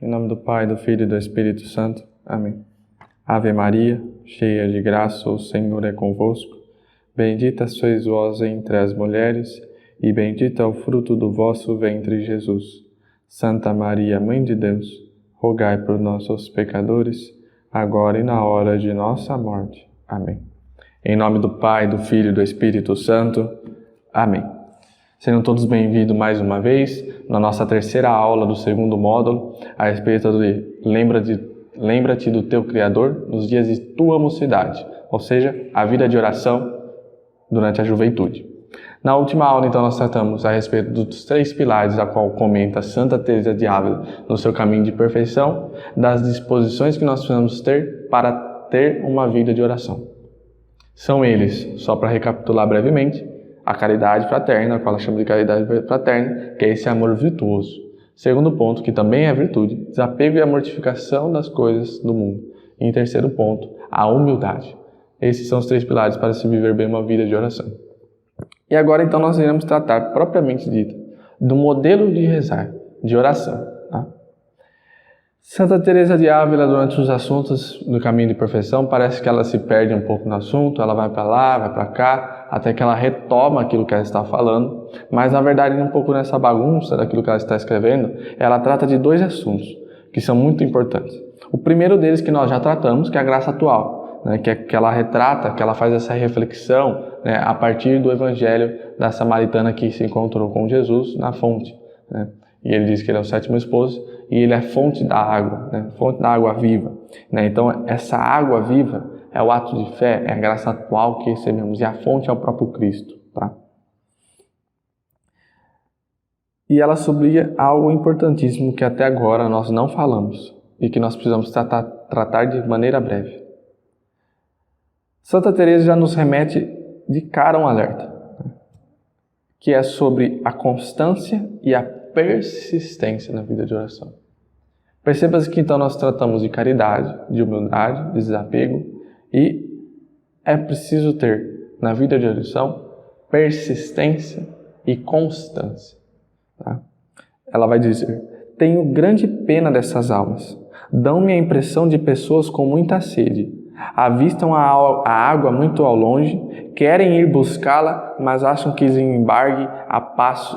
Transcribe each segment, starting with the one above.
Em nome do Pai, do Filho e do Espírito Santo. Amém. Ave Maria, cheia de graça, o Senhor é convosco. Bendita sois vós entre as mulheres, e bendito é o fruto do vosso ventre, Jesus. Santa Maria, Mãe de Deus, rogai por nós, os pecadores, agora e na hora de nossa morte. Amém. Em nome do Pai, do Filho e do Espírito Santo. Amém. Sejam todos bem-vindos mais uma vez na nossa terceira aula do segundo módulo a respeito de Lembra-te do teu Criador nos dias de tua mocidade, ou seja, a vida de oração durante a juventude. Na última aula, então, nós tratamos a respeito dos 3 pilares a qual comenta Santa Teresa de Ávila no seu caminho de perfeição, das disposições que nós precisamos ter para ter uma vida de oração. São eles, só para recapitular brevemente, a caridade fraterna, a qual ela chama de caridade fraterna, que é esse amor virtuoso. Segundo ponto, que também é virtude, desapego e a mortificação das coisas do mundo. E em terceiro ponto, a humildade. Esses são os 3 pilares para se viver bem uma vida de oração. E agora então nós iremos tratar, propriamente dito, do modelo de rezar, de oração. Tá? Santa Teresa de Ávila, durante os assuntos do caminho de perfeição, parece que ela se perde um pouco no assunto, ela vai para lá, vai para cá, até que ela retoma aquilo que ela está falando, mas na verdade um pouco nessa bagunça daquilo que ela está escrevendo, ela trata de 2 assuntos que são muito importantes. O primeiro deles que nós já tratamos, que é a graça atual, né, que ela retrata, que ela faz essa reflexão, né, a partir do evangelho da samaritana que se encontrou com Jesus na fonte, né? E ele diz que ele é o 7º esposo e ele é fonte da água, né? Fonte da água viva, né? Então essa água viva é o ato de fé, é a graça atual que recebemos e a fonte é o próprio Cristo, tá? E ela sublinha algo importantíssimo que até agora nós não falamos e que nós precisamos tratar de maneira breve. Santa Teresa já nos remete de cara um alerta, que é sobre a constância e a persistência na vida de oração. Perceba-se que então nós tratamos de caridade, de humildade, de desapego e é preciso ter na vida de oração persistência e constância. Tá? Ela vai dizer: tenho grande pena dessas almas, dão-me a impressão de pessoas com muita sede, avistam a água muito ao longe, querem ir buscá-la, mas acham que desembargue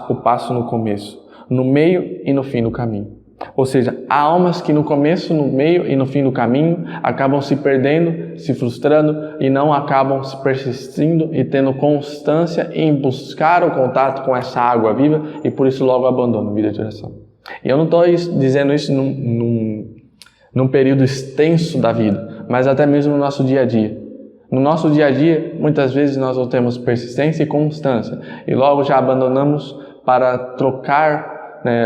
o passo no começo, no meio e no fim do caminho. Ou seja, há almas que no começo, no meio e no fim do caminho acabam se perdendo, se frustrando e não acabam se persistindo e tendo constância em buscar o contato com essa água viva e por isso logo abandonam a vida de oração. E eu não estou dizendo isso num período extenso da vida, mas até mesmo no nosso dia a dia. No nosso dia a dia, muitas vezes nós não temos persistência e constância e logo já abandonamos para trocar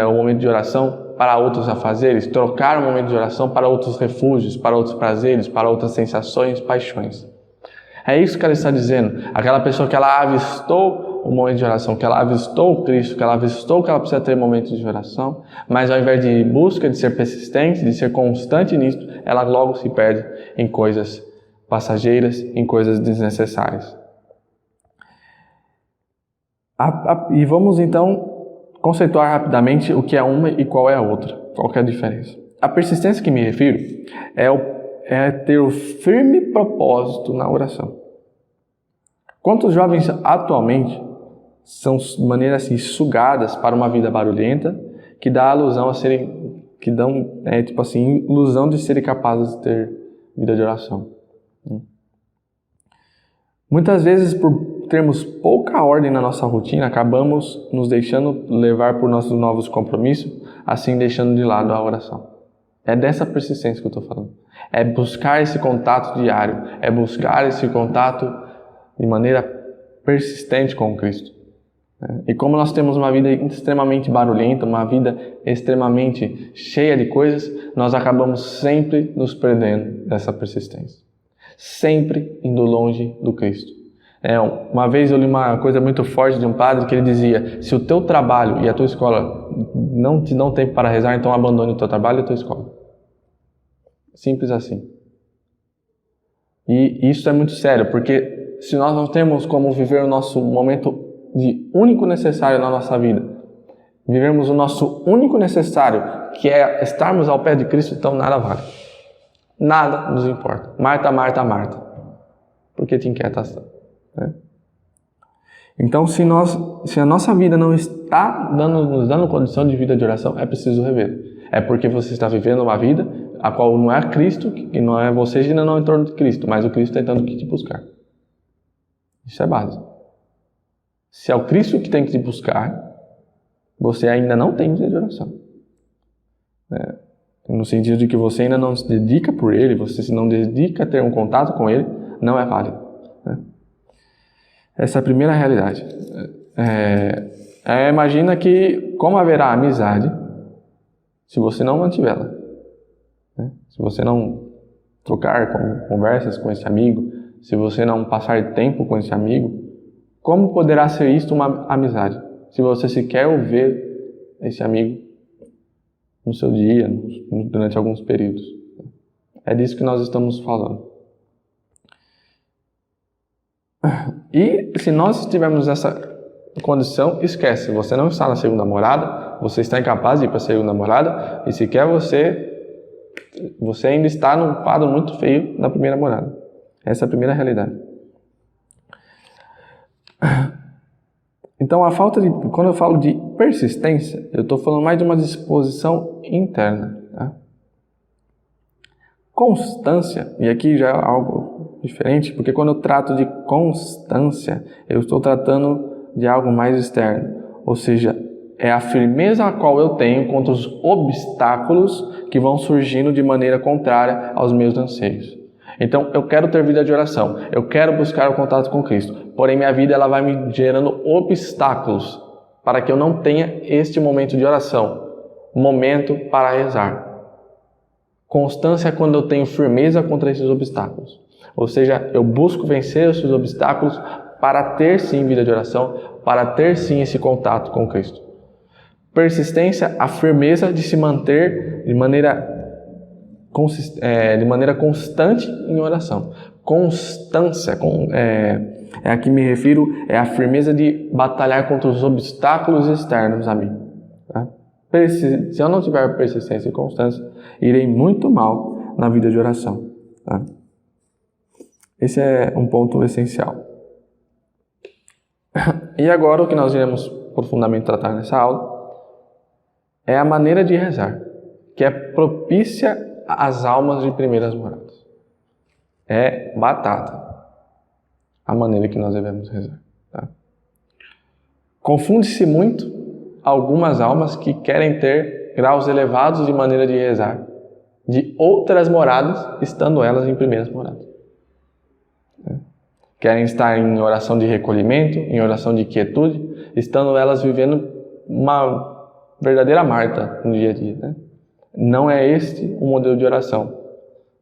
o momento de oração para outros afazeres, trocar o momento de oração para outros refúgios, para outros prazeres, para outras sensações, paixões. É isso que ela está dizendo. Aquela pessoa que ela avistou o momento de oração, que ela avistou o Cristo, que ela avistou que ela precisa ter momentos de oração, mas ao invés de ir em busca, de ser persistente, de ser constante nisso, ela logo se perde em coisas passageiras, em coisas desnecessárias. E vamos então conceituar rapidamente o que é uma e qual é a outra, qual que é a diferença. A persistência que me refiro é ter o firme propósito na oração. Quantos jovens atualmente são de maneira assim sugadas para uma vida barulhenta que dá alusão a serem, que dão ilusão de serem capazes de ter vida de oração. Muitas vezes, por termos pouca ordem na nossa rotina, acabamos nos deixando levar por nossos novos compromissos, assim deixando de lado a oração. É dessa persistência que eu estou falando. É buscar esse contato diário, é buscar esse contato de maneira persistente com o Cristo. E como nós temos uma vida extremamente barulhenta, uma vida extremamente cheia de coisas, nós acabamos sempre nos perdendo dessa persistência. Sempre indo longe do Cristo. Uma vez eu li uma coisa muito forte de um padre que ele dizia: se o teu trabalho e a tua escola não te dão tempo para rezar, então abandone o teu trabalho e a tua escola. Simples assim. E isso é muito sério, porque se nós não temos como viver o nosso momento de único necessário na nossa vida, vivemos o nosso único necessário, que é estarmos ao pé de Cristo, então nada vale. Nada nos importa. Marta, Marta, Marta. Por que te inquietação? Né? Então, se a nossa vida não está nos dando condição de vida de oração, é preciso rever. É porque você está vivendo uma vida a qual não é Cristo, que não é você ainda não em torno de Cristo, mas o Cristo tentando te buscar. Isso é básico. Se é o Cristo que tem que te buscar, você ainda não tem vida de oração. No sentido de que você ainda não se dedica por Ele, você se não dedica a ter um contato com Ele, não é válido. Né? Essa é a primeira realidade. Imagina que como haverá amizade se você não mantivê-la? Né? Se você não trocar conversas com esse amigo, se você não passar tempo com esse amigo, como poderá ser isto uma amizade? Se você sequer ouvir esse amigo no seu dia, durante alguns períodos. É disso que nós estamos falando. E se nós tivermos essa condição, esquece, você não está na segunda morada, você está incapaz de ir para a segunda morada, e sequer você ainda está num quadro muito feio na primeira morada. Essa é a primeira realidade. Então, quando eu falo de persistência, eu estou falando mais de uma disposição interna. Tá? Constância, e aqui já é algo diferente, porque quando eu trato de constância, eu estou tratando de algo mais externo. Ou seja, é a firmeza a qual eu tenho contra os obstáculos que vão surgindo de maneira contrária aos meus anseios. Então, eu quero ter vida de oração, eu quero buscar o contato com Cristo, porém minha vida ela vai me gerando obstáculos para que eu não tenha este momento de oração, momento para rezar. Constância é quando eu tenho firmeza contra esses obstáculos, ou seja, eu busco vencer esses obstáculos para ter sim vida de oração, para ter sim esse contato com Cristo. Persistência, a firmeza de se manter de maneira constante em oração. Constância, a que me refiro, é a firmeza de batalhar contra os obstáculos externos a mim. Tá? Se eu não tiver persistência e constância, irei muito mal na vida de oração. Tá? Esse é um ponto essencial. E agora o que nós iremos profundamente tratar nessa aula é a maneira de rezar, que é propícia às almas de primeiras moradas. É batata a maneira que nós devemos rezar. Tá? Confunde-se muito algumas almas que querem ter graus elevados de maneira de rezar de outras moradas, estando elas em primeiras moradas. Querem estar em oração de recolhimento, em oração de quietude, estando elas vivendo uma verdadeira Marta no dia a dia. Né? Não é este o modelo de oração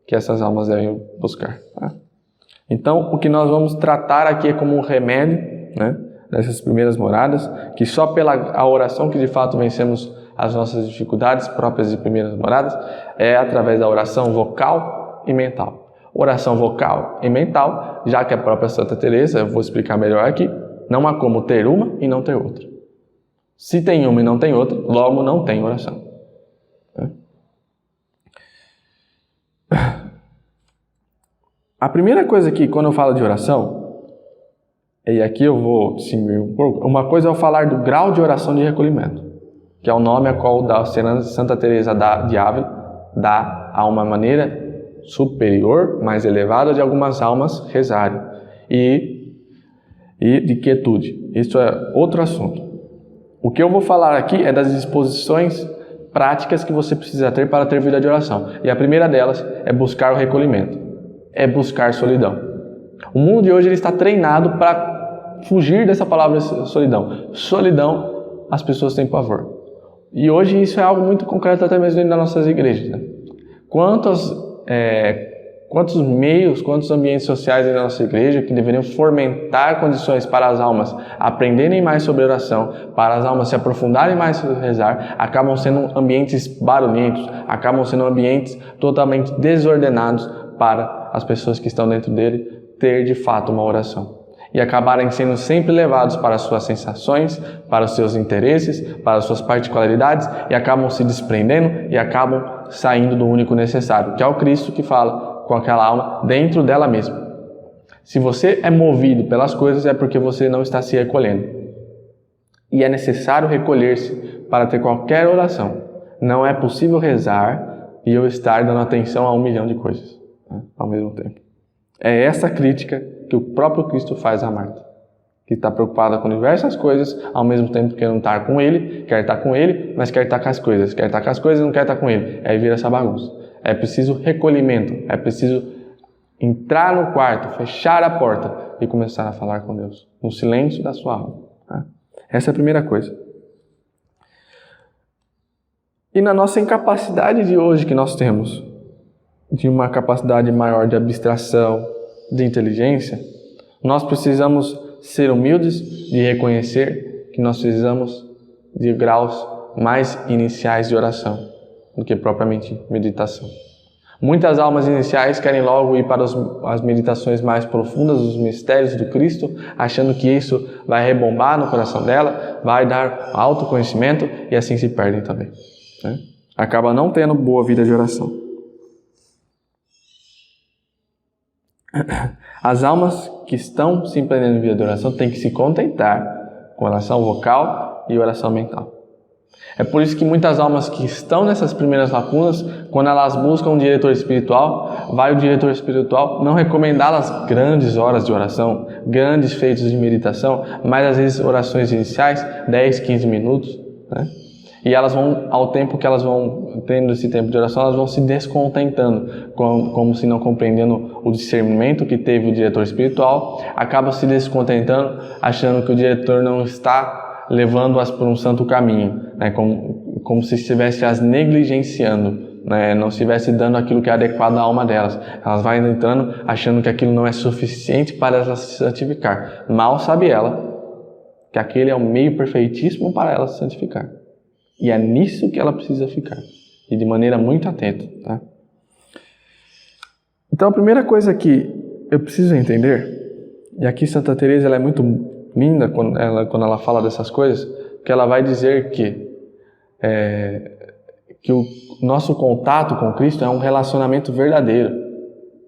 que essas almas devem buscar. Tá? Então, o que nós vamos tratar aqui é como um remédio, né, dessas primeiras moradas, que só pela oração que de fato vencemos as nossas dificuldades próprias de primeiras moradas, é através da oração vocal e mental. Oração vocal e mental, já que a própria Santa Teresa, eu vou explicar melhor aqui, não há como ter uma e não ter outra. Se tem uma e não tem outra, logo não tem oração. A primeira coisa que, quando eu falo de oração, e aqui eu vou distinguir um pouco, uma coisa é eu falar do grau de oração de recolhimento, que é o nome a qual Santa Teresa de Ávila dá a uma maneira superior, mais elevada de algumas almas rezarem, e de quietude. Isso é outro assunto. O que eu vou falar aqui é das disposições práticas que você precisa ter para ter vida de oração. E a primeira delas é buscar o recolhimento, é buscar solidão. O mundo de hoje ele está treinado para fugir dessa palavra solidão. Solidão, as pessoas têm pavor. E hoje isso é algo muito concreto até mesmo dentro das nossas igrejas. Né? Quantos meios, quantos ambientes sociais da nossa igreja que deveriam fomentar condições para as almas aprenderem mais sobre oração, para as almas se aprofundarem mais sobre rezar, acabam sendo ambientes barulhentos, acabam sendo ambientes totalmente desordenados para as pessoas que estão dentro dele ter de fato uma oração. e acabarem sendo sempre levados para as suas sensações, para os seus interesses, para as suas particularidades, e acabam se desprendendo e acabam saindo do único necessário, que é o Cristo que fala com aquela alma dentro dela mesma. Se você é movido pelas coisas, é porque você não está se recolhendo. E é necessário recolher-se para ter qualquer oração. Não é possível rezar e eu estar dando atenção a 1 milhão de coisas, né, ao mesmo tempo. É essa crítica que o próprio Cristo faz a Marta, que está preocupada com diversas coisas, ao mesmo tempo que não está com ele, quer estar com ele, mas quer estar com as coisas. Quer estar com as coisas e não quer estar com ele. Aí vira essa bagunça. É preciso recolhimento, é preciso entrar no quarto, fechar a porta e começar a falar com Deus, no silêncio da sua alma. Tá? Essa é a primeira coisa. E na nossa incapacidade de hoje que nós temos, de uma capacidade maior de abstração, de inteligência, nós precisamos ser humildes de reconhecer que nós precisamos de graus mais iniciais de oração do que propriamente meditação. Muitas almas iniciais querem logo ir para as meditações mais profundas dos mistérios do Cristo, achando que isso vai rebombar no coração dela, vai dar autoconhecimento e assim se perdem também, né? Acaba não tendo boa vida de oração. As almas que estão se empreendendo em vida de oração têm que se contentar com oração vocal e oração mental. É por isso que muitas almas que estão nessas primeiras lacunas, quando elas buscam um diretor espiritual, vai o diretor espiritual não recomendá-las grandes horas de oração, grandes feitos de meditação, mas às vezes orações iniciais, 10, 15 minutos, né? E elas vão, ao tempo que elas vão tendo esse tempo de oração, elas vão se descontentando, como se não compreendendo o discernimento que teve o diretor espiritual, acabam se descontentando, achando que o diretor não está levando-as por um santo caminho, né? Como se estivesse as negligenciando, né? Não estivesse dando aquilo que é adequado à alma delas. Elas vão entrando achando que aquilo não é suficiente para elas se santificar. Mal sabe ela que aquele é o meio perfeitíssimo para ela se santificar. E é nisso que ela precisa ficar. E de maneira muito atenta, tá? Então a primeira coisa que eu preciso entender, e aqui Santa Teresa ela é muito linda quando ela fala dessas coisas, que ela vai dizer que o nosso contato com Cristo é um relacionamento verdadeiro,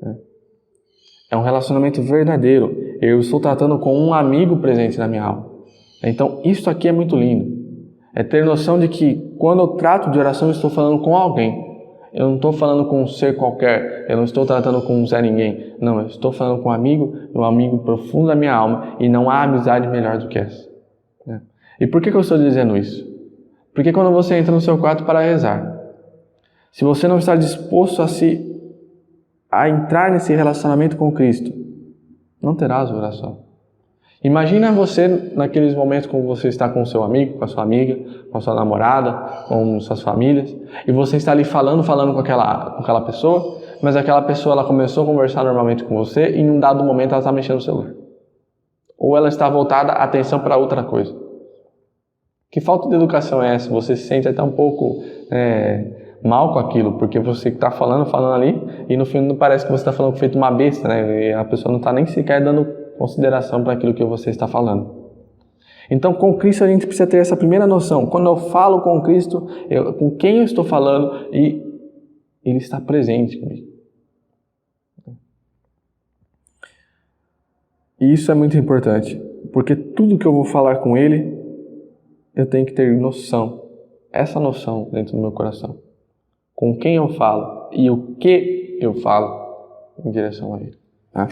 né? É um relacionamento verdadeiro. Eu estou tratando com um amigo presente na minha alma. Então isso aqui é muito lindo. É ter noção de que quando eu trato de oração eu estou falando com alguém. Eu não estou falando com um ser qualquer, eu não estou tratando com um Zé Ninguém. Não, eu estou falando com um amigo profundo da minha alma, e não há amizade melhor do que essa. E por que eu estou dizendo isso? Porque quando você entra no seu quarto para rezar, se você não está disposto a entrar nesse relacionamento com Cristo, não terás oração. Imagina você naqueles momentos como você está com o seu amigo, com a sua amiga, com a sua namorada, com suas famílias, e você está ali falando com aquela pessoa, mas aquela pessoa ela começou a conversar normalmente com você e em um dado momento ela está mexendo no celular. Ou ela está voltada a atenção para outra coisa. Que falta de educação é essa? Você se sente até um pouco mal com aquilo, porque você está falando ali, e no fim não parece que você está falando feito uma besta, né? E a pessoa não está nem sequer dando consideração para aquilo que você está falando. Então, com Cristo a gente precisa ter essa primeira noção. Quando eu falo com Cristo, com quem eu estou falando, e Ele está presente comigo. E isso é muito importante, porque tudo que eu vou falar com Ele, eu tenho que ter noção, essa noção dentro do meu coração. Com quem eu falo e o que eu falo em direção a Ele. Tá?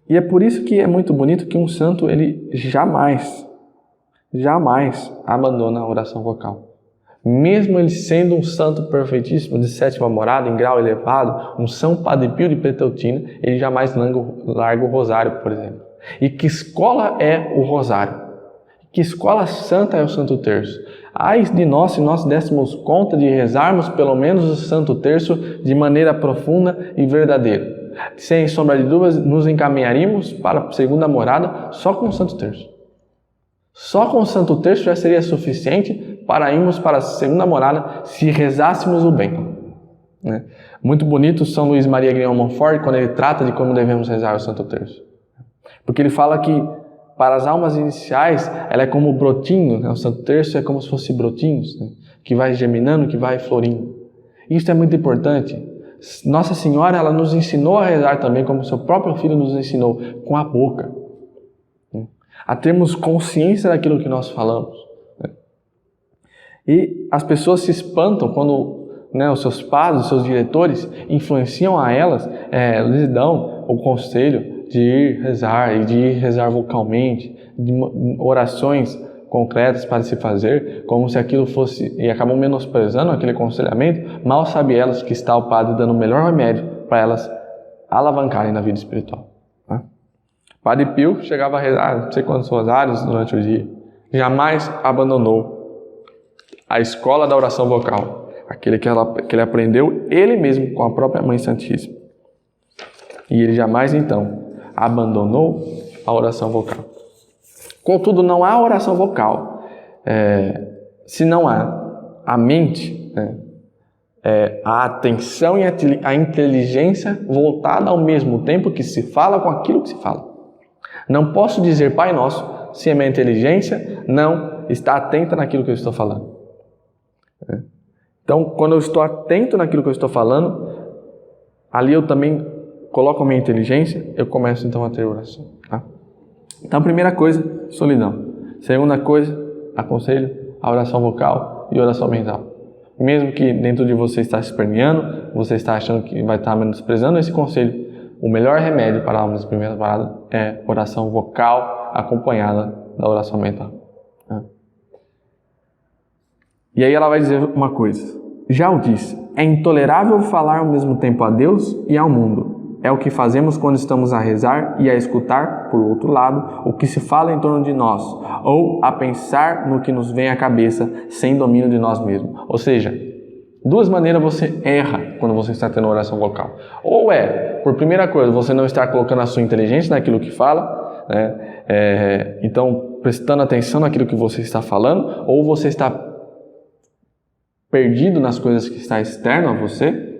E é por isso que é muito bonito que um santo, ele jamais abandona a oração vocal. Mesmo ele sendo um santo perfeitíssimo, de 7ª morada, em grau elevado, um São Padre Pio de Pietrelcina, ele jamais larga o rosário, por exemplo. E que escola é o rosário? Que escola santa é o Santo Terço? Ai de nós se nós dessemos conta de rezarmos pelo menos o Santo Terço de maneira profunda e verdadeira. Sem sombra de dúvidas, nos encaminharíamos para a 2ª morada só com o Santo Terço. Só com o Santo Terço já seria suficiente para irmos para a 2ª morada se rezássemos o bem. Né? Muito bonito São Luís Maria Grignion Montfort quando ele trata de como devemos rezar o Santo Terço. Porque ele fala que para as almas iniciais, ela é como brotinho, né? O Santo Terço é como se fosse brotinhos, né? Que vai germinando, que vai florindo. Isso é muito importante. Nossa Senhora, ela nos ensinou a rezar também, como seu próprio Filho nos ensinou, com a boca. A termos consciência daquilo que nós falamos. E as pessoas se espantam quando, né, os seus padres, os seus diretores influenciam a elas, lhes dão o conselho de ir rezar e de ir rezar vocalmente, de orações concretas para se fazer, como se aquilo fosse, e acabam menosprezando aquele aconselhamento. Mal sabe elas que está o padre dando o melhor remédio para elas alavancarem na vida espiritual. Né? Padre Pio chegava a rezar não sei quantos rosários durante o dia, jamais abandonou a escola da oração vocal, aquele que ele aprendeu ele mesmo com a própria Mãe Santíssima. E ele jamais, então, abandonou a oração vocal. Contudo, não há oração vocal se não há a mente, né, a atenção e a inteligência voltada ao mesmo tempo que se fala com aquilo que se fala. Não posso dizer Pai Nosso se a minha inteligência não está atenta naquilo que eu estou falando. Então, quando eu estou atento naquilo que eu estou falando, ali eu também coloco a minha inteligência, eu começo então a ter oração. Tá? Então, primeira coisa, solidão. Segunda coisa, aconselho a oração vocal e oração mental. Mesmo que dentro de você está se esperneando, você está achando que vai estar menosprezando esse conselho, o melhor remédio para almas de primeira parada é oração vocal acompanhada da oração mental. Tá? E aí ela vai dizer uma coisa. Já o disse, é intolerável falar ao mesmo tempo a Deus e ao mundo. É o que fazemos quando estamos a rezar e a escutar, por outro lado, o que se fala em torno de nós, ou a pensar no que nos vem à cabeça, sem domínio de nós mesmos. Ou seja, duas maneiras você erra quando você está tendo oração vocal. Ou por primeira coisa, você não está colocando a sua inteligência naquilo que fala, né? Então prestando atenção naquilo que você está falando, ou você está perdido nas coisas que está externo a você.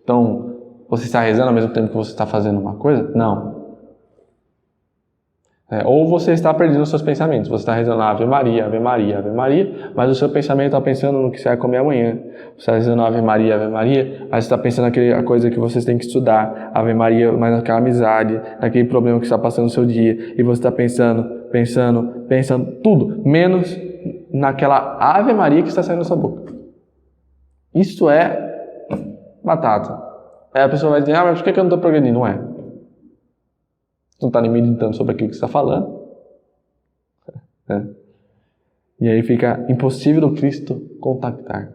Então, você está rezando ao mesmo tempo que você está fazendo uma coisa? Não. Ou você está perdido nos seus pensamentos. Você está rezando Ave Maria, Ave Maria, Ave Maria, mas o seu pensamento está pensando no que você vai comer amanhã. Você está rezando Ave Maria, mas você está pensando naquela coisa que você tem que estudar. Ave Maria, mas naquela amizade, naquele problema que está passando no seu dia. E você está pensando, tudo, menos naquela Ave Maria que está saindo da sua boca. Isso é batata. Aí a pessoa vai dizer, mas por que eu não estou progredindo? Não é. Você não está nem meditando sobre aquilo que você está falando. E aí fica impossível do Cristo contactar.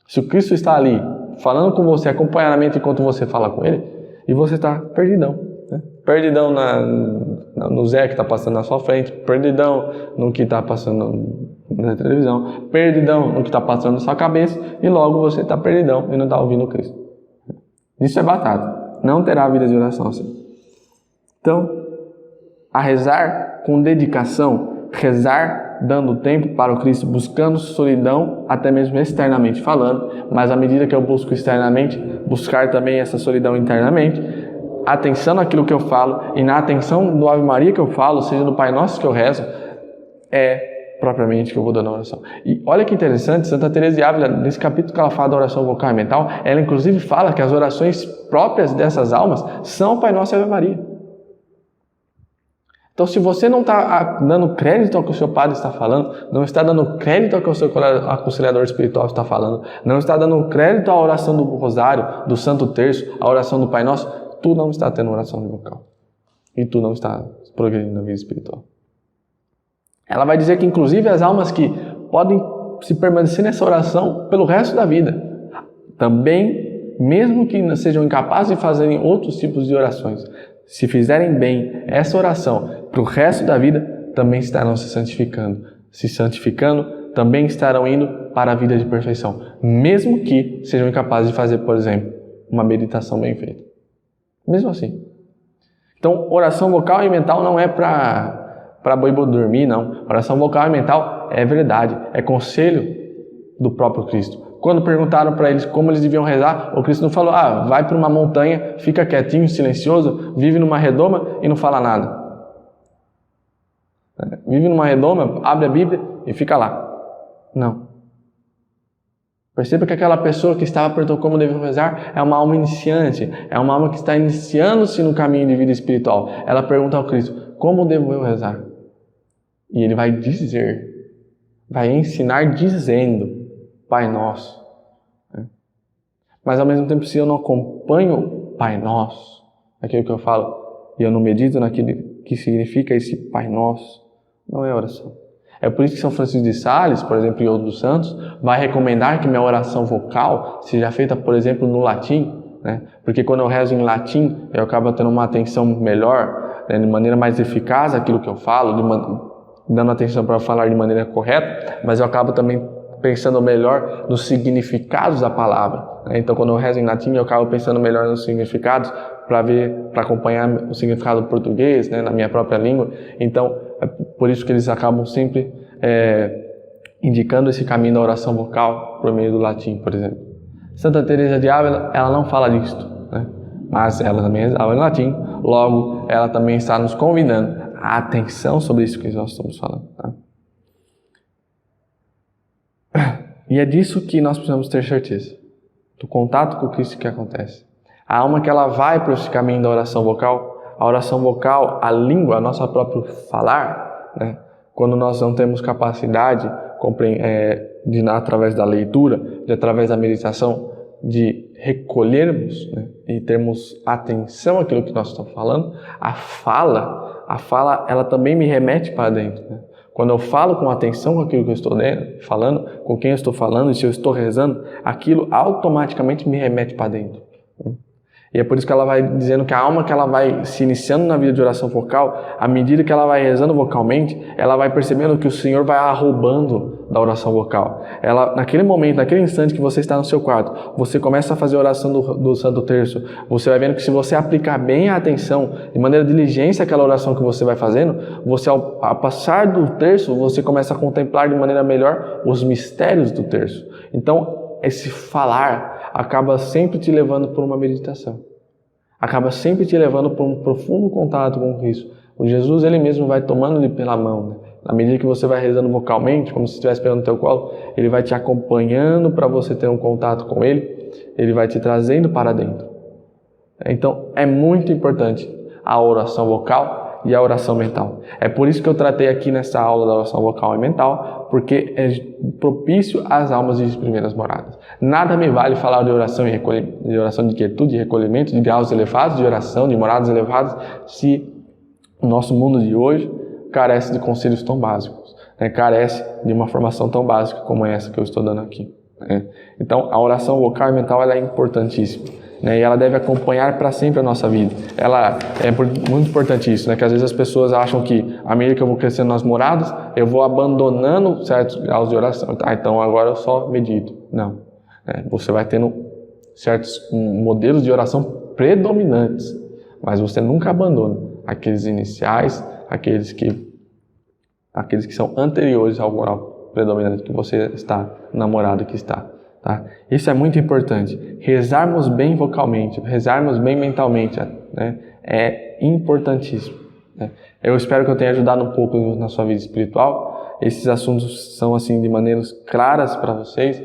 Se o Cristo está ali, falando com você acompanhadamente enquanto você fala com Ele, e você está perdidão. Perdidão no Zé que está passando na sua frente, perdidão no que está passando na televisão, perdidão no que está passando na sua cabeça, e logo você está perdidão e não está ouvindo o Cristo. Isso é batata. Não terá vida de oração assim. Então, a rezar com dedicação, rezar dando tempo para o Cristo, buscando solidão, até mesmo externamente falando, mas à medida que eu busco externamente, buscar também essa solidão internamente, atenção naquilo que eu falo, e na atenção do Ave Maria que eu falo, seja do Pai Nosso que eu rezo, propriamente que eu vou dando a oração. E olha que interessante, Santa Teresa de Ávila, nesse capítulo que ela fala da oração vocal e mental, ela inclusive fala que as orações próprias dessas almas são o Pai Nosso e a Ave Maria. Então, se você não está dando crédito ao que o seu padre está falando, não está dando crédito ao que o seu aconselhador espiritual está falando, não está dando crédito à oração do Rosário, do Santo Terço, à oração do Pai Nosso, tu não está tendo oração vocal. E tu não está progredindo na vida espiritual. Ela vai dizer que, inclusive, as almas que podem se permanecer nessa oração pelo resto da vida, também, mesmo que sejam incapazes de fazerem outros tipos de orações, se fizerem bem essa oração para o resto da vida, também estarão se santificando. Se santificando, também estarão indo para a vida de perfeição, mesmo que sejam incapazes de fazer, por exemplo, uma meditação bem feita. Mesmo assim. Então, oração vocal e mental não é para boi dormir, não. Oração vocal e mental é verdade, é conselho do próprio Cristo. Quando perguntaram para eles como eles deviam rezar, o Cristo não falou, vai para uma montanha, fica quietinho, silencioso, vive numa redoma e não fala nada. Vive numa redoma, abre a Bíblia e fica lá. Não. Perceba que aquela pessoa que estava perguntando como devo rezar é uma alma iniciante, é uma alma que está iniciando-se no caminho de vida espiritual. Ela pergunta ao Cristo, como devo eu rezar? E ele vai dizer, vai ensinar dizendo, Pai Nosso. Mas ao mesmo tempo, se eu não acompanho Pai Nosso, aquilo que eu falo, e eu não medito naquilo que significa esse Pai Nosso, não é oração. É por isso que São Francisco de Sales, por exemplo, e outros santos, vai recomendar que minha oração vocal seja feita, por exemplo, no latim, né? Porque quando eu rezo em latim, eu acabo tendo uma atenção melhor, né? De maneira mais eficaz aquilo que eu falo, dando atenção para falar de maneira correta, mas eu acabo também pensando melhor nos significados da palavra, né? Então, quando eu rezo em latim, eu acabo pensando melhor nos significados para acompanhar o significado português, né? Na minha própria língua. Então, é por isso que eles acabam sempre indicando esse caminho da oração vocal por meio do latim, por exemplo. Santa Teresa de Ávila, ela não fala disto, né? Mas ela também rezava em latim, logo ela também está nos convidando a atenção sobre isso que nós estamos falando, tá? E é disso que nós precisamos ter certeza, do contato com Cristo que acontece. A alma que ela vai por esse caminho da oração vocal, a língua, a nossa própria falar, né? Quando nós não temos capacidade de, através da leitura, através da meditação, de recolhermos, né? E termos atenção àquilo que nós estamos falando, a fala, ela também me remete para dentro, né? Quando eu falo com atenção com aquilo que eu estou falando, com quem eu estou falando, e se eu estou rezando, aquilo automaticamente me remete para dentro. E é por isso que ela vai dizendo que a alma que ela vai se iniciando na vida de oração vocal, à medida que ela vai rezando vocalmente, ela vai percebendo que o Senhor vai a roubando da oração vocal. Ela, naquele momento, naquele instante que você está no seu quarto, você começa a fazer a oração do Santo Terço, você vai vendo que se você aplicar bem a atenção, de maneira diligência aquela oração que você vai fazendo, você ao passar do terço, você começa a contemplar de maneira melhor os mistérios do terço. Então, esse falar acaba sempre te levando por uma meditação. Acaba sempre te levando por um profundo contato com Cristo. O Jesus, ele mesmo vai tomando-lhe pela mão, né? Na medida que você vai rezando vocalmente, como se estivesse pegando no teu colo, ele vai te acompanhando para você ter um contato com ele, ele vai te trazendo para dentro. Então, é muito importante a oração vocal e a oração mental. É por isso que eu tratei aqui nessa aula da oração vocal e mental, porque é propício às almas de primeiras moradas. Nada me vale falar de oração de oração de quietude, de recolhimento, de graus elevados de oração, de moradas elevadas, se o nosso mundo de hoje carece de conselhos tão básicos, né? Carece de uma formação tão básica como essa que eu estou dando aqui, né? Então, a oração vocal e mental ela é importantíssima, né? E ela deve acompanhar para sempre a nossa vida. Ela é muito importante isso, né? Que às vezes as pessoas acham que à medida que eu vou crescendo nas moradas, eu vou abandonando certos graus de oração. Então agora eu só medito. Não. Você vai tendo certos modelos de oração predominantes, mas você nunca abandona aqueles iniciais, aqueles que são anteriores ao moral predominante que você está, namorado que está. Tá? Isso é muito importante. Rezarmos bem vocalmente, rezarmos bem mentalmente, né? É importantíssimo, né? Eu espero que eu tenha ajudado um pouco na sua vida espiritual. Esses assuntos são assim de maneiras claras para vocês,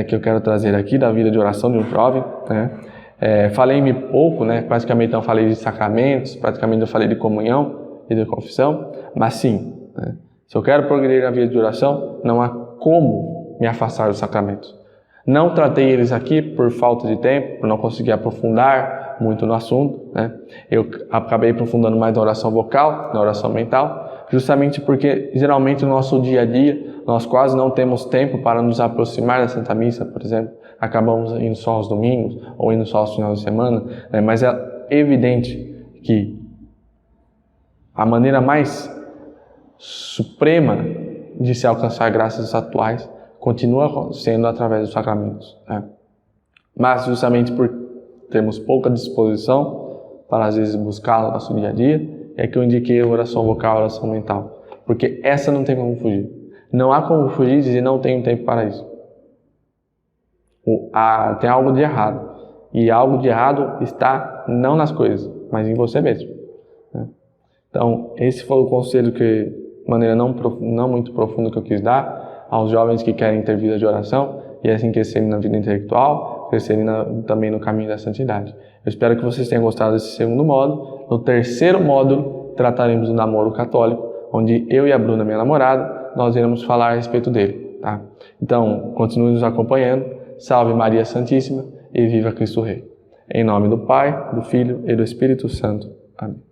que eu quero trazer aqui da vida de oração de um jovem, né? Falei-me pouco, né? Praticamente não falei de sacramentos, praticamente eu falei de comunhão e de confissão, mas sim, né? Se eu quero progredir na vida de oração, não há como me afastar dos sacramentos. Não tratei eles aqui por falta de tempo, por não conseguir aprofundar muito no assunto, né? Eu acabei aprofundando mais na oração vocal, na oração mental, justamente porque geralmente no nosso dia a dia nós quase não temos tempo para nos aproximar da Santa Missa, por exemplo. Acabamos indo só aos domingos ou indo só aos finais de semana, né? Mas é evidente que a maneira mais suprema de se alcançar graças atuais continua sendo através dos sacramentos, né? Mas justamente por termos pouca disposição para às vezes buscar no nosso dia a dia, é que eu indiquei a oração vocal, a oração mental, porque essa não tem como fugir. Não há como fugir e dizer não tenho tempo para isso. Tem algo de errado, e algo de errado está não nas coisas, mas em você mesmo, né? Então esse foi o conselho que maneira não muito profunda que eu quis dar, aos jovens que querem ter vida de oração e assim crescerem na vida intelectual, crescerem também no caminho da santidade. Eu espero que vocês tenham gostado desse segundo módulo. No terceiro módulo, trataremos do namoro católico, onde eu e a Bruna, minha namorada, nós iremos falar a respeito dele, tá? Então, continue nos acompanhando. Salve Maria Santíssima e viva Cristo Rei. Em nome do Pai, do Filho e do Espírito Santo. Amém.